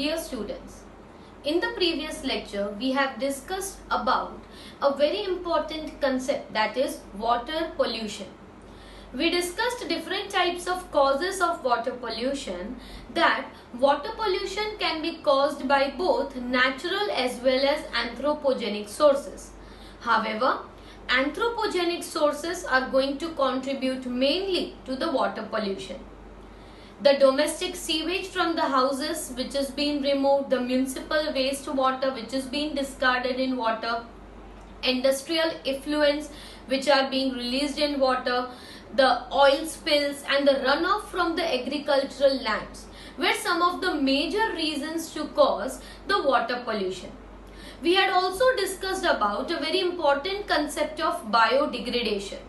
Dear students, in the previous lecture we have discussed about a very important concept, that is water pollution. We discussed different types of causes of water pollution, that water pollution can be caused by both natural as well as anthropogenic sources. However, anthropogenic sources are going to contribute mainly to the water pollution. The domestic sewage from the houses which is being removed, the municipal wastewater which is being discarded in water, industrial effluents which are being released in water, the oil spills and the runoff from the agricultural lands were some of the major reasons to cause the water pollution. We had also discussed about a very important concept of biodegradation,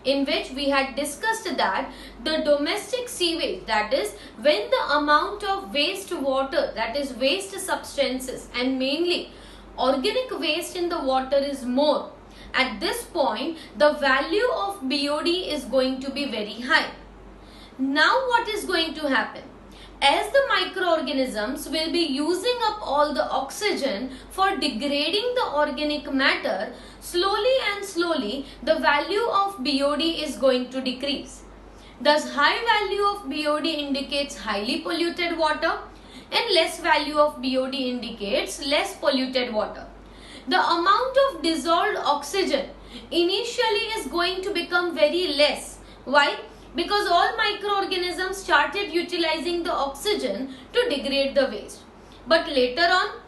in which we had discussed that the domestic sewage, that is when the amount of waste water, that is waste substances and mainly organic waste in the water is more, at this point the value of BOD is going to be very high. Now what is going to happen? As the microorganisms will be using up all the oxygen for degrading the organic matter, slowly and slowly the value of BOD is going to decrease. Thus, high value of BOD indicates highly polluted water and less value of BOD indicates less polluted water. The amount of dissolved oxygen initially is going to become very less. Why? Because all microorganisms started utilizing the oxygen to degrade the waste. But later on,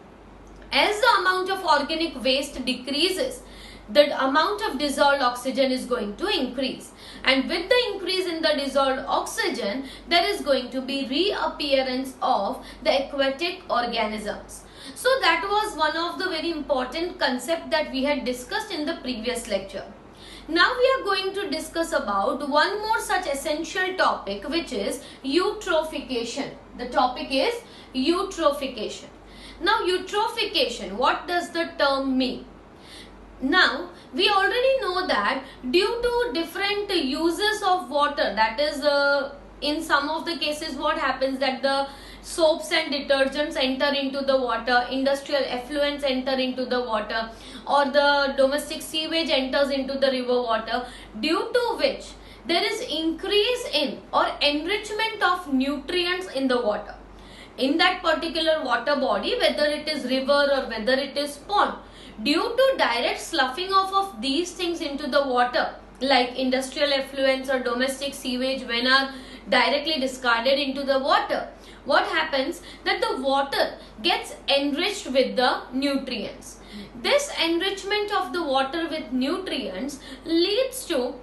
as the amount of organic waste decreases, the amount of dissolved oxygen is going to increase. And with the increase in the dissolved oxygen, there is going to be reappearance of the aquatic organisms. So that was one of the very important concepts that we had discussed in the previous lecture. Now we are going to discuss about one more such essential topic, which is eutrophication. The topic is eutrophication. Now eutrophication, what does the term mean? Now we already know that due to different uses of water, that is in some of the cases what happens, that the soaps and detergents enter into the water, industrial effluents enter into the water, or the domestic sewage enters into the river water, due to which there is increase in or enrichment of nutrients in the water. In that particular water body, whether it is river or whether it is pond, due to direct sloughing off of these things into the water, like industrial effluents or domestic sewage when are directly discarded into the water, what happens, that the water gets enriched with the nutrients. This enrichment of the water with nutrients leads to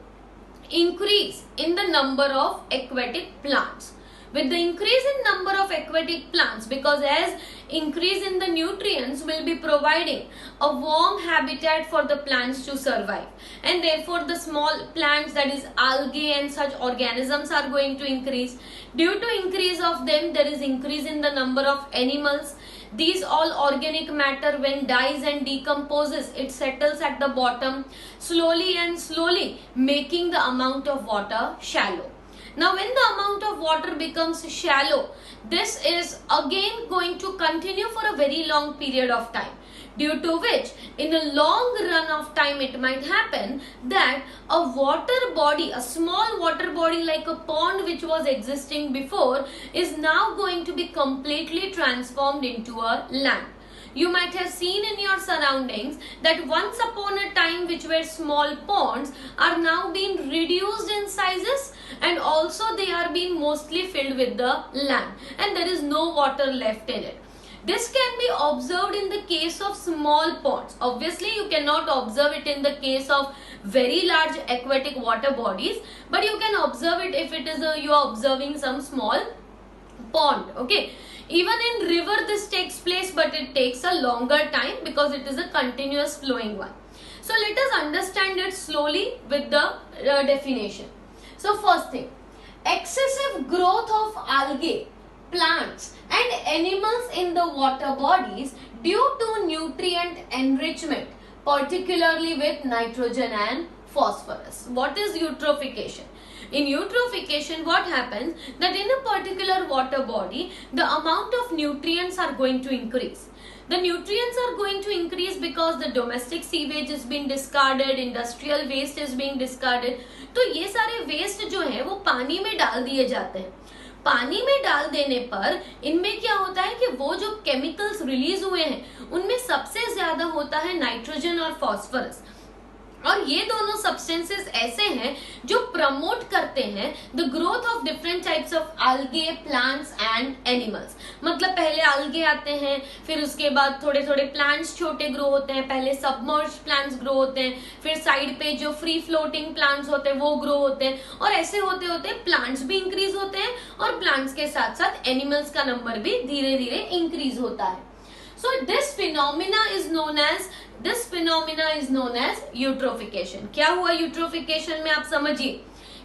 increase in the number of aquatic plants. With the increase in number of aquatic plants, because as increase in the nutrients will be providing a warm habitat for the plants to survive, and therefore the small plants, that is algae and such organisms, are going to increase. Due to increase of them, there is increase in the number of animals. These all organic matter, when dies and decomposes, it settles at the bottom, slowly and slowly making the amount of water shallow. Now when the amount of water becomes shallow, this is again going to continue for a very long period of time, due to which in a long run of time it might happen that a water body, a small water body like a pond which was existing before, is now going to be completely transformed into a land. You might have seen in your surroundings that once upon a time which were small ponds are now being reduced in sizes, and also they are being mostly filled with the land and there is no water left in it. This can be observed in the case of small ponds. Obviously you cannot observe it in the case of very large aquatic water bodies, but you can observe it if it is you are observing some small pond. Okay. Even in river this takes place, but it takes a longer time because it is a continuous flowing one. So let us understand it slowly with the definition. So first thing, excessive growth of algae, plants and animals in the water bodies due to nutrient enrichment, particularly with nitrogen and phosphorus. What is eutrophication? In eutrophication, what happens that in a particular water body, the amount of nutrients are going to increase. The nutrients are going to increase because the domestic sewage is being discarded, industrial waste is being discarded. तो ये सारे waste जो है वो पानी में डाल दिए जाते हैं. पानी में डाल देने पर इनमें क्या होता है कि वो जो केमिकल्स रिलीज हुए हैं उनमें सबसे ज्यादा होता है नाइट्रोजन और फॉस्फोरस. और ये दोनों सब्सटेंसेस ऐसे हैं जो प्रमोट करते हैं the growth of different types of algae, plants and animals. मतलब पहले algae आते हैं, फिर उसके बाद थोड़े थोड़े प्लांट्स छोटे ग्रो होते हैं, पहले सबमर्ज प्लांट्स ग्रो होते हैं, फिर साइड पे जो फ्री फ्लोटिंग प्लांट्स होते हैं वो ग्रो होते हैं, और ऐसे होते होते प्लांट्स भी इंक्रीज होते हैं और प्लांट्स के साथ साथ एनिमल्स का नंबर भी धीरे धीरे इंक्रीज होता है. So this phenomena is known as eutrophication. क्या हुआ eutrophication में, आप समझिए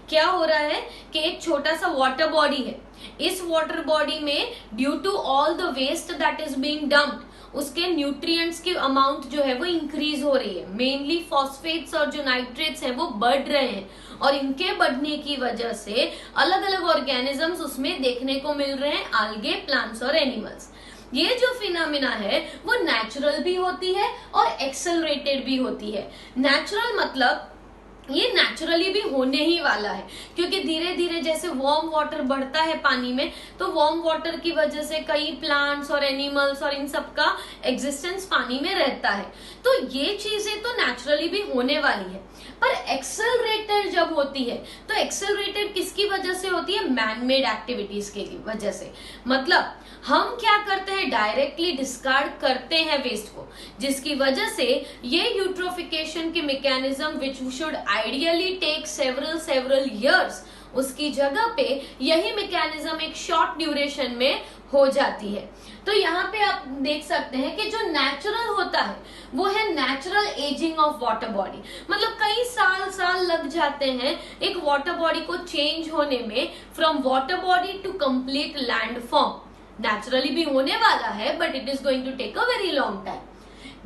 क्या हो रहा है कि एक छोटा सा वाटर बॉडी है. इस वाटर बॉडी में due to all the waste that is being dumped उसके न्यूट्रिएंट्स की अमाउंट जो है वो इंक्रीज हो रही है. मेनली फॉस्फेट्स और जो नाइट्रेट्स हैं वो बढ़ रहे हैं, और इनके बढ़ने की वजह से अलग अलग ऑर्गेनिजम्स उसमें देखने को मिल रहे हैं, algae, प्लांट्स और एनिमल्स. ये जो फिनोमिना है वो नेचुरल भी होती है और एक्सेलरेटेड भी होती है. नेचुरल मतलब ये नेचुरली भी होने ही वाला है, क्योंकि धीरे धीरे जैसे वार्म वाटर बढ़ता है पानी में, तो वार्म वाटर की वजह से कई प्लांट्स और एनिमल्स और इन सब का एग्जिस्टेंस पानी में रहता है. तो ये चीजें तो नेचुरली भी होने वाली है. पर एक्सेलरेटेड जब होती है तो एक्सेलरेटेड किसकी वजह से होती है? मैन मेड एक्टिविटीज की वजह से. मतलब हम क्या करते हैं, डायरेक्टली डिस्कार्ड करते हैं वेस्ट को, जिसकी वजह से ये यूट्रोफिकेशन के mechanism which should ideally take several years, उसकी जगह पे यही मैकेनिज्म एक शॉर्ट ड्यूरेशन में हो जाती है. तो यहाँ पे आप देख सकते हैं कि जो नेचुरल होता है वो है natural ageing of water body. मतलब कई साल लग जाते हैं एक वाटर बॉडी को चेंज होने में, from water body to complete land form. Naturally भी होने वाला है, but it is going to take a very long time.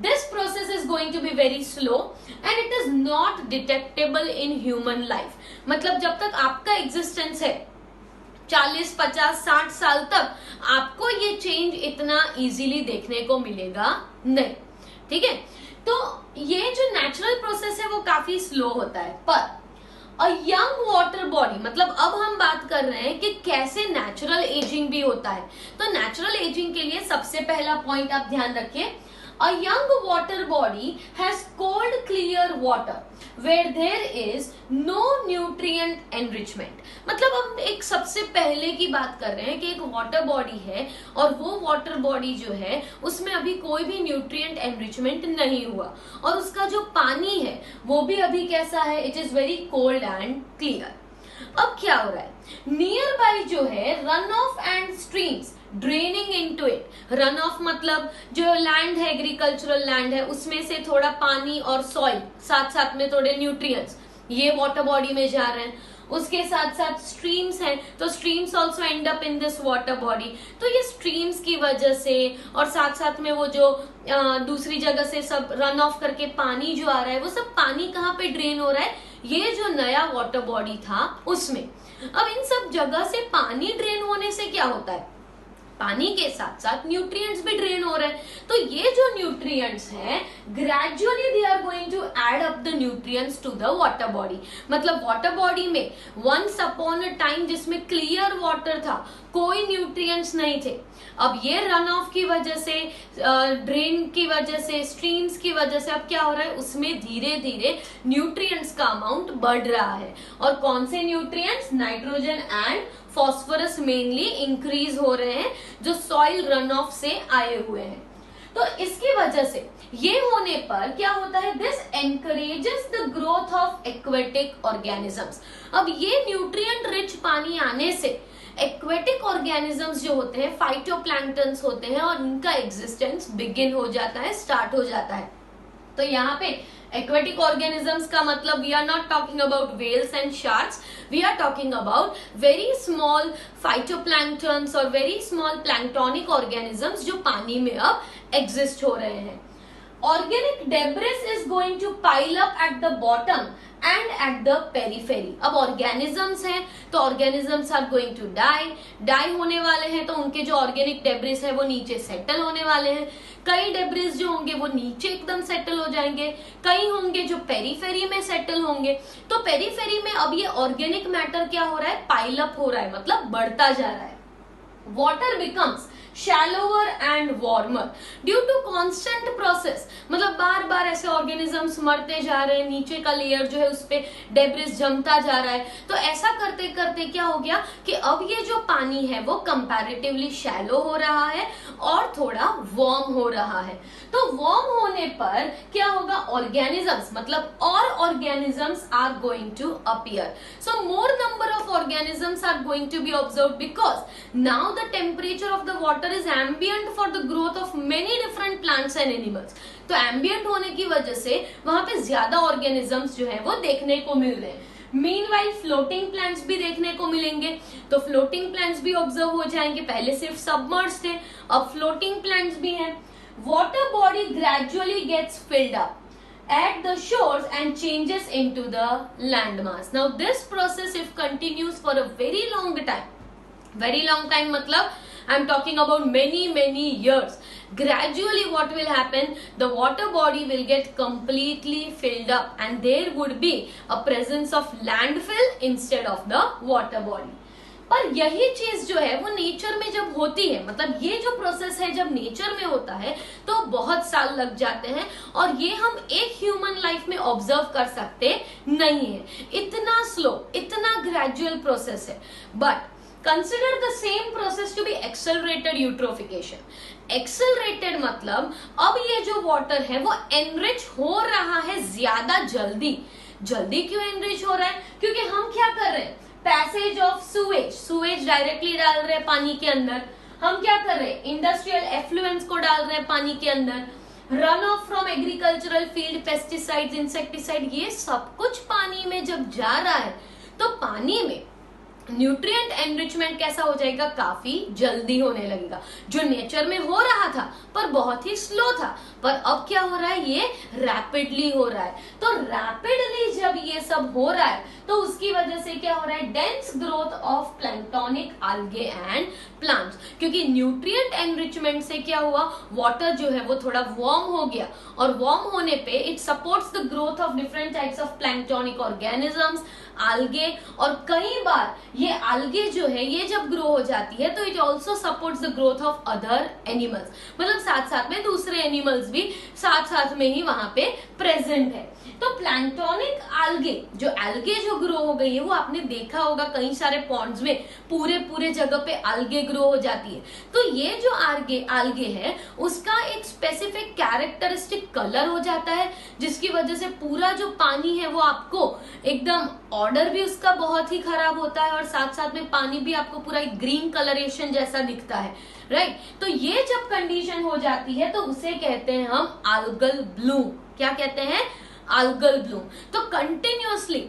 This process is going to be very slow and it is not detectable in human life. मतलब जब तक आपका existence है 40, 50, 60 साल तक आपको ये चेंज इतना इजीली देखने को मिलेगा नहीं. ठीक है, तो ये जो नेचुरल प्रोसेस है वो काफी स्लो होता है. पर अ यंग वाटर बॉडी, मतलब अब हम बात कर रहे हैं कि कैसे नेचुरल एजिंग भी होता है. तो नेचुरल एजिंग के लिए सबसे पहला पॉइंट आप ध्यान रखिए, a young water body has cold clear water where there is no nutrient enrichment. मतलब हम एक सबसे पहले की बात कर रहे हैं कि एक वाटर बॉडी है और वो वाटर बॉडी जो है उसमें अभी कोई भी न्यूट्रिएंट एनरिचमेंट नहीं हुआ, और उसका जो पानी है वो भी अभी कैसा है, it is very cold and clear. अब क्या हो रहा है, नियर बाय जो है run of and streams draining into it. Run of मतलब जो लैंड है, एग्रीकल्चरल लैंड है, उसमें से थोड़ा पानी और सॉइल, साथ साथ में थोड़े न्यूट्रिएंट्स ये वाटर बॉडी में जा रहे हैं. उसके साथ साथ स्ट्रीम्स हैं, तो streams also and up in this water body. तो ये स्ट्रीम्स की वजह से और साथ साथ में वो जो दूसरी जगह से सब रन ऑफ करके पानी जो आ रहा है, वो सब पानी कहाँ पे ड्रेन हो रहा है, ये जो नया वाटर बॉडी था उसमें. अब इन सब जगह से पानी ड्रेन होने से क्या होता है, पानी के साथ साथ न्यूट्रिएंट्स भी ड्रेन हो रहे हैं. तो ये जो न्यूट्रिएंट्स हैं gradually they are going to add up the nutrients to the water body. मतलब वाटर बॉडी में वंस अपॉन अ टाइम जिसमें क्लियर वाटर था, कोई न्यूट्रिएंट्स नहीं थे, अब ये रन ऑफ की वजह से, ड्रेन की वजह से, स्ट्रीम्स की वजह से अब क्या हो रहा है, उसमें धीरे धीरे न्यूट्रिएंट्स का अमाउंट बढ़ रहा है. और कौन से nutrients, nitrogen and phosphorus mainly increase हो रहे हैं जो सॉइल रन ऑफ से आए हुए हैं. तो इसकी वजह से ये होने पर क्या होता है, this encourages the growth of aquatic organisms. अब ये न्यूट्रिएंट रिच पानी आने से एक्वेटिक ऑर्गेनिजम्स जो होते हैं, फाइटोप्लैंक्टन्स होते हैं, और उनका एग्जिस्टेंस बिगिन हो जाता है, स्टार्ट हो जाता है. तो यहाँ पे aquatic organisms का मतलब we are not talking about whales and sharks, we are talking about very small phytoplanktons और very small planktonic organisms जो पानी में अब exist हो रहे हैं. organic debris is going to pile up at the bottom and at the periphery. अब organisms हैं तो organisms are going to die होने वाले हैं, तो उनके जो organic debris है वो नीचे settle होने वाले हैं. कई debris जो होंगे वो नीचे एकदम settle हो जाएंगे, कई होंगे जो periphery में settle होंगे. तो periphery में अब ये organic matter क्या हो रहा है, pile up हो रहा है, मतलब बढ़ता जा रहा है. Water becomes shallower and warmer due to constant process. मतलब बार बार ऐसे organisms मरते जा रहे हैं, नीचे का लेयर जो है उस पे डेब्रिस जमता जा रहा है. तो ऐसा करते करते क्या हो गया कि अब ये जो पानी है वो कंपैरेटिवली शैलो हो रहा है और थोड़ा वार्म हो रहा है. तो वार्म होने पर क्या होगा, ऑर्गेनिजम्स मतलब और organisms are going to appear. So more number of organisms are going to be observed because now the temperature of the water is ambient for the growth of many different plants and animals. तो ambient होने की वजह से वहां पे ज्यादा organisms जो है वो देखने को मिल रहे हैं. Meanwhile floating plants भी देखने को मिलेंगे, तो floating plants भी observe हो जाएंगे. पहले सिर्फ submerged थे, अब floating plants भी हैं. Water body gradually gets filled up at the shores and changes into the landmass. Now this process if continues for a very long time मतलब I'm talking about many years. Gradually what will happen, the water body will get completely filled up and there would be a presence of landfill instead of the water body. पर यही चीज जो है वो nature में जब होती है, मतलब ये जो प्रोसेस है जब नेचर में होता है तो बहुत साल लग जाते हैं और ये हम एक ह्यूमन लाइफ में ऑब्जर्व कर सकते नहीं है. इतना स्लो, इतना ग्रेजुअल प्रोसेस है. But Consider the same process to be accelerated eutrophication. Accelerated मतलब अब ये जो water है वो enrich हो रहा है ज्यादा जल्दी. जल्दी क्यों enrich हो रहा है? क्योंकि हम क्या कर रहे हैं, passage of sewage डायरेक्टली डाल रहे हैं पानी के अंदर. हम क्या कर रहे हैं, इंडस्ट्रियल एफ्लुएंस को डाल रहे हैं पानी के अंदर. Run of from agricultural field, pesticides, insecticide, ये सब कुछ पानी में जब जा रहा है तो पानी में न्यूट्रिएंट एनरिचमेंट कैसा हो जाएगा, काफी जल्दी होने लगेगा. जो नेचर में हो रहा था पर बहुत ही स्लो था, पर अब क्या हो रहा है, ये रैपिडली हो रहा है. तो रैपिडली जब ये सब हो रहा है तो उसकी वजह से क्या हो रहा है, dense growth of planktonic algae and plants. क्योंकि न्यूट्रिएंट एनरिचमेंट से क्या हुआ, वाटर जो है वो थोड़ा वार्म हो गया और वार्म होने पे it supports the growth of different types of planktonic organisms, algae. और कई बार ये algae जो है ये जब ग्रो हो जाती है तो it also supports the growth of other animals. मतलब साथ साथ में दूसरे एनिमल्स भी साथ साथ में ही वहां पे प्रेजेंट है. तो प्लैंक्टोनिक algae जो ग्रो हो गई है वो आपने देखा होगा कई सारे पॉन्ड्स में पूरे जगह पे algae ग्रो हो जाती है. तो ये जो algae है उसका एक स्पेसिफिक कैरेक्टरिस्टिक कलर हो जाता है जिसकी वजह से पूरा जो पानी है वो आपको एकदम ऑर्डर भी उसका बहुत ही खराब होता है और साथ साथ में पानी भी आपको पूरा एक ग्रीन कलरेशन जैसा दिखता है. राइट. तो ये जब कंडीशन हो जाती है तो उसे कहते हैं हम algal bloom. क्या कहते हैं, algal bloom. तो कंटिन्यूअसली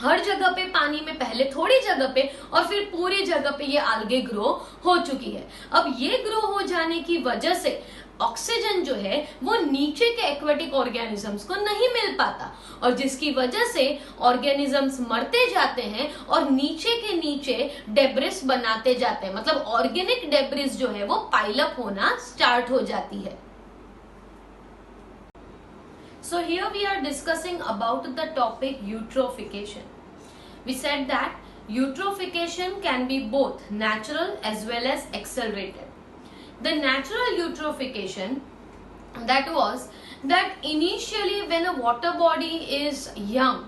हर जगह पे पानी में पहले थोड़ी जगह पे और फिर पूरी जगह पे ये algae ग्रो हो चुकी है. अब ये ग्रो हो जाने की वजह से ऑक्सीजन जो है वो नीचे के एक्वेटिक ऑर्गेनिजम्स को नहीं मिल पाता और जिसकी वजह से ऑर्गेनिजम्स मरते जाते हैं और नीचे के नीचे डेब्रिस बनाते जाते हैं. मतलब ऑर्गेनिक डेब्रिस जो है वो पाइलअप होना स्टार्ट हो जाती है. So here we are discussing about the topic eutrophication. We said that eutrophication can be both natural as well as accelerated. The natural eutrophication, that was that initially when a water body is young,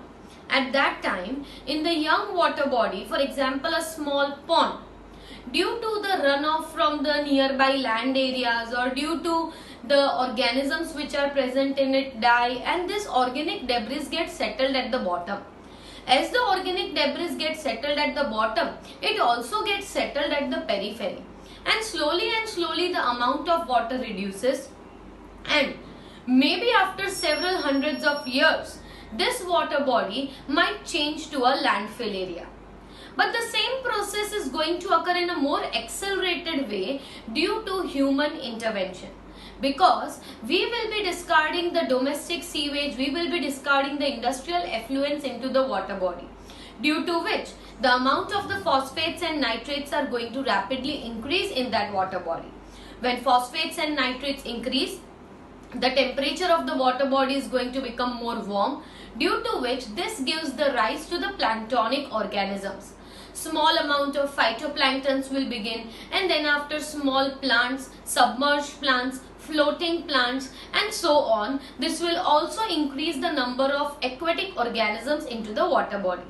at that time in the young water body, for example a small pond, due to the runoff from the nearby land areas or due to the organisms which are present in it die and this organic debris gets settled at the bottom. As the organic debris gets settled at the bottom, it also gets settled at the periphery. And slowly the amount of water reduces and maybe after several hundreds of years this water body might change to a landfill area. But the same process is going to occur in a more accelerated way due to human intervention. because we will be discarding the domestic sewage, we will be discarding the industrial effluents into the water body, due to which the amount of the phosphates and nitrates are going to rapidly increase in that water body. When phosphates and nitrates increase, the temperature of the water body is going to become more warm, due to which this gives the rise to the planktonic organisms. Small amount of phytoplanktons will begin, and then after small plants, submerged plants, floating plants, and so on. This will also increase the number of aquatic organisms into the water body.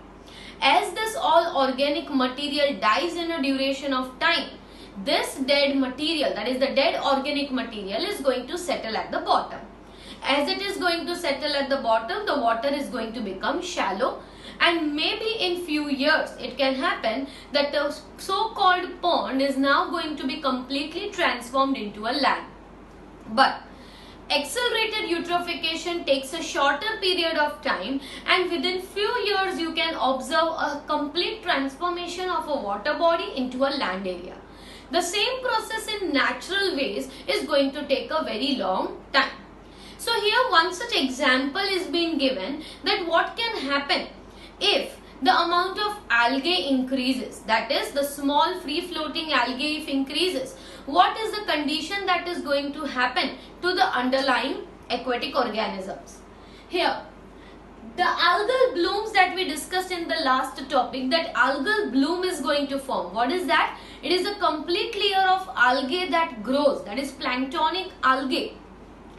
As this all organic material dies in a duration of time, this dead material, that is the dead organic material, is going to settle at the bottom. As it is going to settle at the bottom, the water is going to become shallow, and maybe in few years it can happen that the so-called pond is now going to be completely transformed into a land. But accelerated eutrophication takes a shorter period of time, and within few years you can observe a complete transformation of a water body into a land area. The same process in natural ways is going to take a very long time. So here one such example is being given that what can happen if the amount of algae increases, that is the small free floating algae if increases, what is the condition that is going to happen to the underlying aquatic organisms. Here, the algal blooms that we discussed in the last topic, that algal bloom is going to form. What is that? It is a complete layer of algae that grows, that is planktonic algae,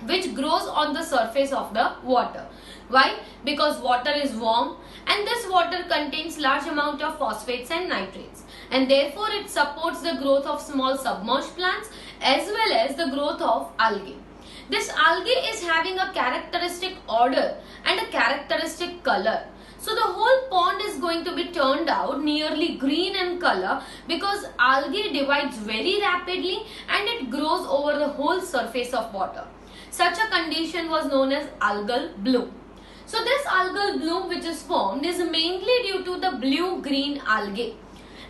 which grows on the surface of the water. Why? Because water is warm, and this water contains large amount of phosphates and nitrates, and therefore it supports the growth of small submerged plants as well as the growth of algae. This algae is having a characteristic odor and a characteristic color. So the whole pond is going to be turned out nearly green in color, because algae divides very rapidly and it grows over the whole surface of water. Such a condition was known as algal bloom. So this algal bloom which is formed is mainly due to the blue-green algae.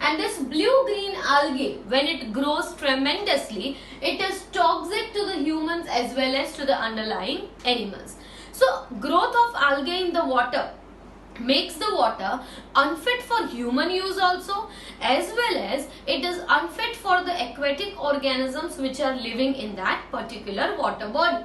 And this blue-green algae, when it grows tremendously, it is toxic to the humans as well as to the underlying animals. So growth of algae in the water makes the water unfit for human use also, as well as it is unfit for the aquatic organisms which are living in that particular water body.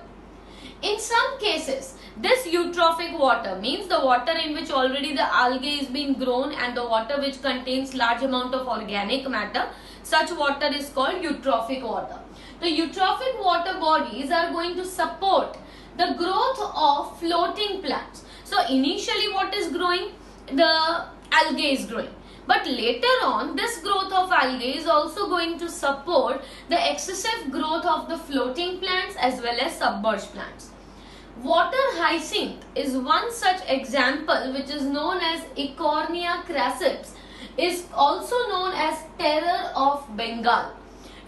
In some cases, this eutrophic water means the water in which already the algae is being grown and the water which contains large amount of organic matter, such water is called eutrophic water. The eutrophic water bodies are going to support the growth of floating plants. So initially what is growing? The algae is growing. But later on, this growth of algae is also going to support the excessive growth of the floating plants as well as submerged plants. Water hyacinth is one such example, which is known as Eichhornia crassips, is also known as terror of Bengal.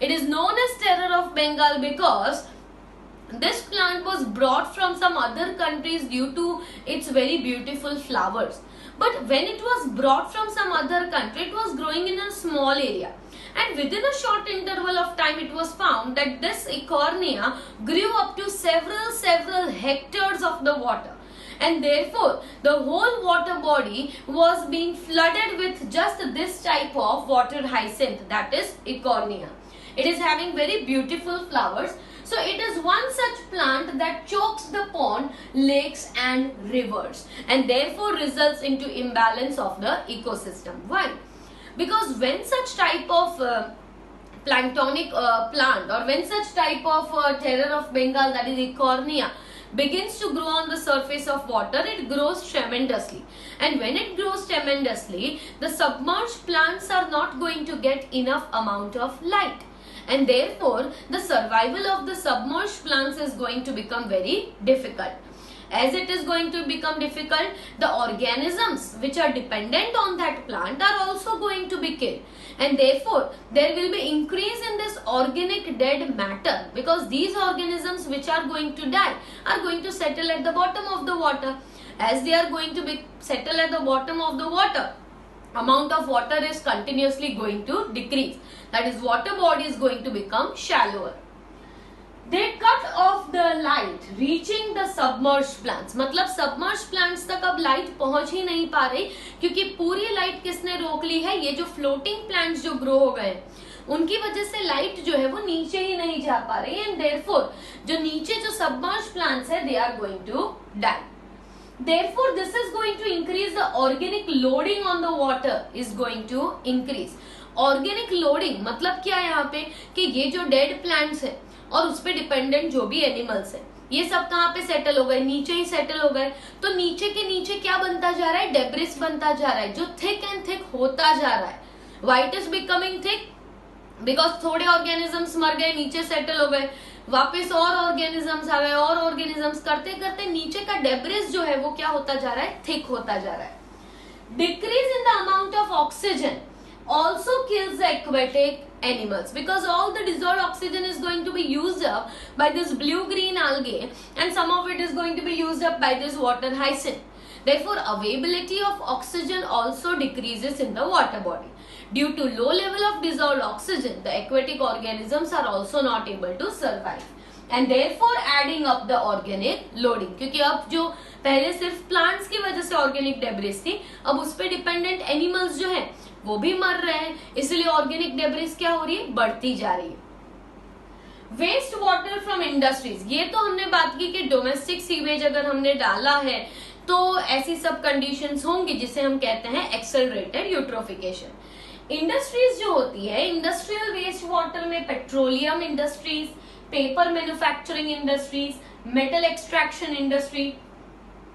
It is known as terror of Bengal because this plant was brought from some other countries due to its very beautiful flowers. But when it was brought from some other country, it was growing in a small area. And within a short interval of time, it was found that this Eichhornia grew up to several hectares of the water. And therefore, the whole water body was being flooded with just this type of water hyacinth, that is Eichhornia. It is having very beautiful flowers. So it is one such plant that chokes the pond, lakes and rivers, and therefore results into imbalance of the ecosystem. Why? Because when such type of planktonic plant, or when such type of terror of Bengal, that is Eichhornia, begins to grow on the surface of water, it grows tremendously. And when it grows tremendously, the submerged plants are not going to get enough amount of light. And therefore, the survival of the submerged plants is going to become very difficult. As it is going to become difficult, the organisms which are dependent on that plant are also going to be killed. And therefore, there will be increase in this organic dead matter, because these organisms which are going to die are going to settle at the bottom of the water. As they are going to settle at the bottom of the water, amount of water is continuously going to decrease. That is, water body is going to become shallower. they cut off the light reaching the submerged plants. मतलब submerged plants तक अब light पहुंच ही नहीं पा रही, क्योंकि पूरी light किसने रोक ली है? ये जो फ्लोटिंग प्लांट्स जो ग्रो हो गए उनकी वजह से लाइट जो है वो नीचे ही नहीं जा पा रही है, एंड देयरफॉर जो नीचे जो सबमर्ज्ड प्लांट्स है they are going to die. Therefore, this is going to increase the organic loading on the water is going to increase. Organic loading मतलब क्या है यहाँ पे कि ये जो डेड प्लांट्स है और उस पे डिपेंडेंट जो भी एनिमल्स है ये सब कहाँ पे सेटल हो गए? नीचे ही सेटल हो गए. तो नीचे के नीचे क्या बनता जा रहा है? डेब्रिस बनता जा रहा है, जो थिक एंड थिक होता जा रहा है. Why it is becoming thick? Because थोड़े ऑर्गेनिजम्स मर गए, नीचे सेटल हो गए, वापस और ऑर्गेनिजम्स आ गए, और ऑर्गेनिजम्स करते करते नीचे का डेब्रिस जो है वो क्या होता जा रहा है? थिक होता जा रहा है. Decrease in the amount of oxygen also kills the aquatic animals, because all the dissolved oxygen is going to be used up by this blue green algae, and some of it is going to be used up by this water hyacinth. Therefore, availability of oxygen also decreases in the water body. Due to low level of dissolved oxygen, the aquatic organisms are also not able to survive, and therefore adding up the organic loading. क्योंकि अब जो पहले सिर्फ plants की वजह से organic debris थी, अब उस पे डिपेंडेंट एनिमल्स जो है वो भी मर रहे हैं, इसलिए ऑर्गेनिक डेब्रिस क्या हो रही है? बढ़ती जा रही है. वेस्ट वाटर फ्रॉम इंडस्ट्रीज, ये तो हमने बात की कि डोमेस्टिक सीवेज अगर हमने डाला है तो ऐसी सब कंडीशंस होंगी जिसे हम कहते हैं एक्सेलरेटेड यूट्रोफिकेशन. इंडस्ट्रीज जो होती है, इंडस्ट्रियल वेस्ट वाटर में petroleum industries, paper manufacturing industries, metal extraction industry,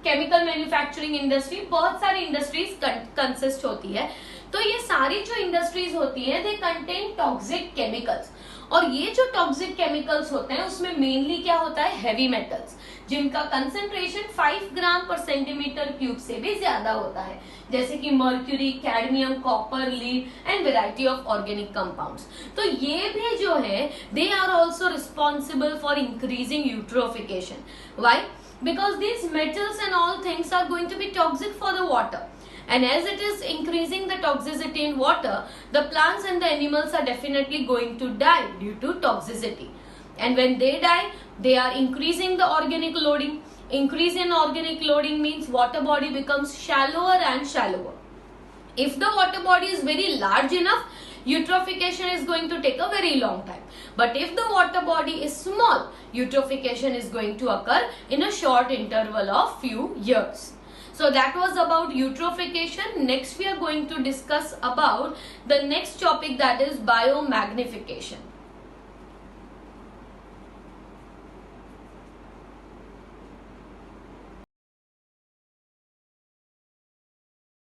chemical manufacturing industry, बहुत सारी इंडस्ट्रीज कंसिस्ट होती है. तो ये सारी जो इंडस्ट्रीज होती है दे कंटेन टॉक्सिक केमिकल्स, और ये जो टॉक्सिक केमिकल्स होते हैं उसमें मेनली क्या होता है? हैवी मेटल्स, जिनका कंसेंट्रेशन 5 ग्राम पर सेंटीमीटर क्यूब से भी ज्यादा होता है, जैसे कि mercury, cadmium, copper, lead and variety of organic compounds. तो ये भी जो है they are also responsible for increasing eutrophication. Why? Because these metals and all things are going to be toxic for the water, and as it is increasing the toxicity in water, the plants and the animals are definitely going to die due to toxicity, and when they die they are increasing the organic loading. Increase in organic loading means water body becomes shallower and shallower. If the water body is very large enough, eutrophication is going to take a very long time, but if the water body is small, eutrophication is going to occur in a short interval of few years. So that was about eutrophication. Next we are going to discuss about the next topic, that is biomagnification.